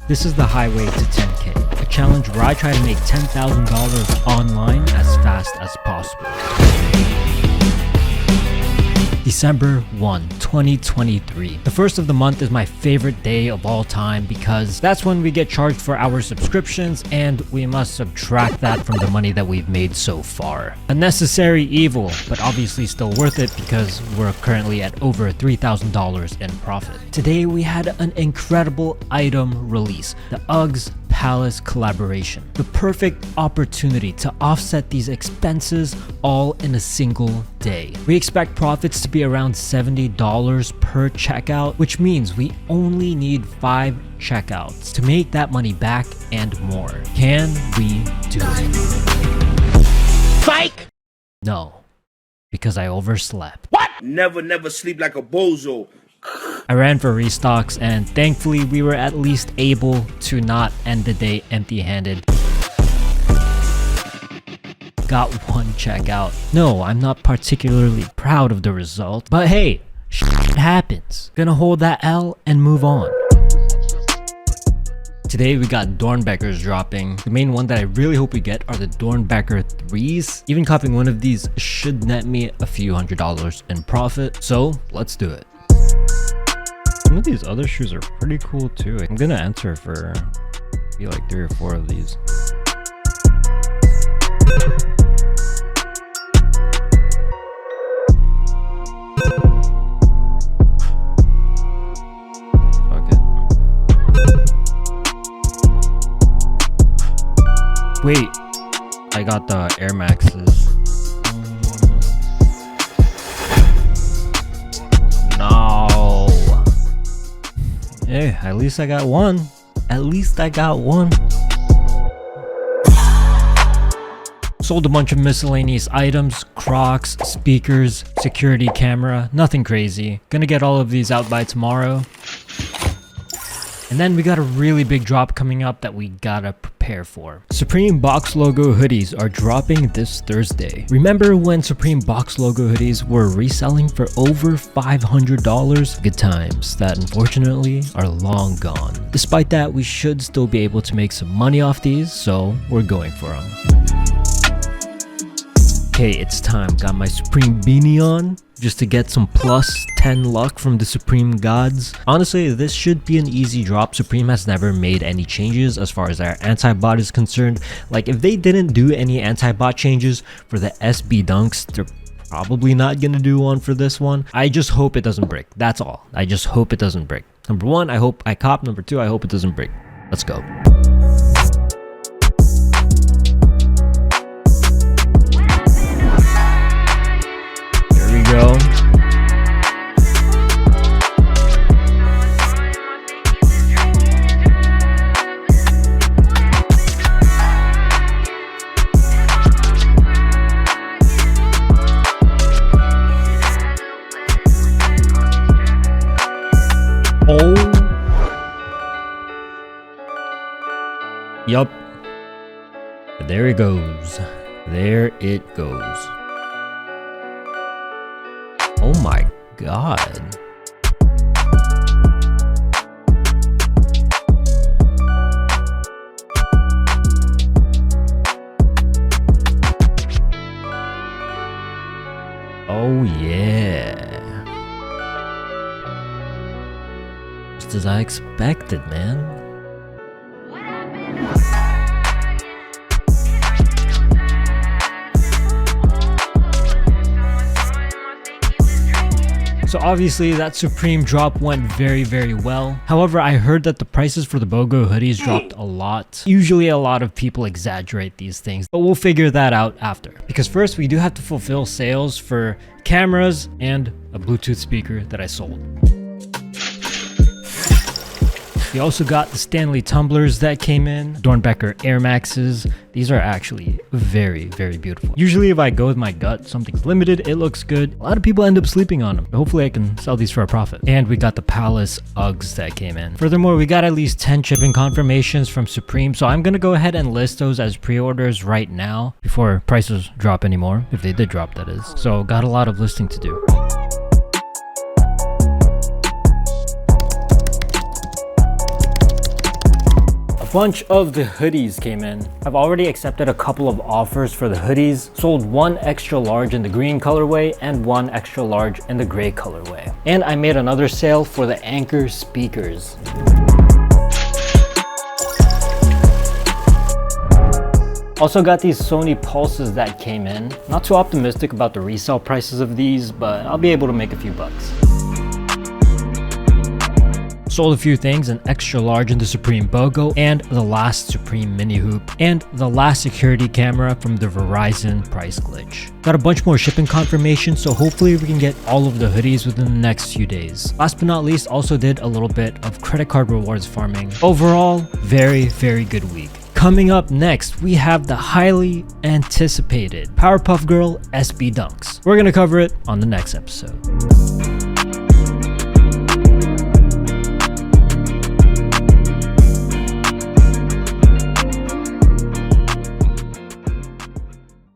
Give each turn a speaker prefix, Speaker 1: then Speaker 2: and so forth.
Speaker 1: This is the highway to 10K, a challenge where I try to make $10,000 online as fast as possible. December 1, 2023. The first of the month is my favorite day of all time because that's when we get charged for our subscriptions and we must subtract that from the money that we've made so far. A necessary evil, but obviously still worth it because we're currently at over $3,000 in profit. Today we had an incredible item release, the Uggs Palace collaboration. The perfect opportunity to offset these expenses all in a single day. We expect profits to be around $70 per checkout, which means we only need 5 checkouts to make that money back and more. Can we do it?
Speaker 2: Psych!
Speaker 1: No, because I overslept.
Speaker 2: What? Never sleep like a bozo.
Speaker 1: I ran for restocks and thankfully we were at least able to not end the day empty-handed. Got 1 checkout. No, I'm not particularly proud of the result, but hey, shit happens. Gonna hold that L and move on. Today we got Dor Beckers dropping. The main one that I really hope we get are the Dor Becker 3s. Even copying one of these should net me a few $100s in profit, so let's do it. Some of these other shoes are pretty cool too. I'm gonna enter for maybe like 3 or 4 of these. Fuck it. Wait, I got the Air Maxes. No. Hey, at least I got one. At least I got one. Sold a bunch of miscellaneous items, Crocs, speakers, security camera, nothing crazy. Gonna get all of these out by tomorrow. And then we got a really big drop coming up that we gotta prepare for. Supreme Box Logo Hoodies are dropping this Thursday. Remember when Supreme Box Logo Hoodies were reselling for over $500? Good times that unfortunately are long gone. Despite that, we should still be able to make some money off these, so we're going for them. Okay, it's time. Got my Supreme beanie on just to get some plus 10 luck from the Supreme gods. Honestly, this should be an easy drop. Supreme has never made any changes as far as their anti-bot is concerned. Like, if they didn't do any anti-bot changes for the SB dunks, they're probably not gonna do one for this one. I just hope it doesn't break. That's all. I just hope it doesn't break. Number 1, I hope I cop. Number 2, I hope it doesn't break. Let's go. Go. Oh. Yup. There it goes. There it goes. Oh my god. Oh yeah. Just as I expected, man. So obviously that Supreme drop went very well. However, I heard that the prices for the BOGO hoodies dropped a lot. Usually a lot of people exaggerate these things, but we'll figure that out after. Because first we do have to fulfill sales for cameras and a Bluetooth speaker that I sold. We also got the Stanley tumblers that came in, Dor Becker Air Maxes. These are actually very beautiful. Usually if I go with my gut, something's limited, it looks good. A lot of people end up sleeping on them. Hopefully I can sell these for a profit. And we got the Palace Uggs that came in. Furthermore, we got at least 10 shipping confirmations from Supreme, so I'm gonna go ahead and list those as pre-orders right now before prices drop anymore, if they did drop, that is. So got a lot of listing to do. bunch of the hoodies came in. I've already accepted a couple of offers for the hoodies, sold one extra large in the green colorway and one extra large in the gray colorway. And I made another sale for the Anchor speakers. Also got these Sony Pulses that came in. Not too optimistic about the resale prices of these, but I'll be able to make a few bucks. Sold a few things, an extra large in the Supreme BOGO and the last Supreme mini hoop and the last security camera from the Verizon price glitch. Got a bunch more shipping confirmation, so hopefully we can get all of the hoodies within the next few days. Last but not least, also did a little bit of credit card rewards farming. Overall, very good week. Coming up next, we have the highly anticipated Powerpuff Girl SB Dunks. We're gonna cover it on the next episode.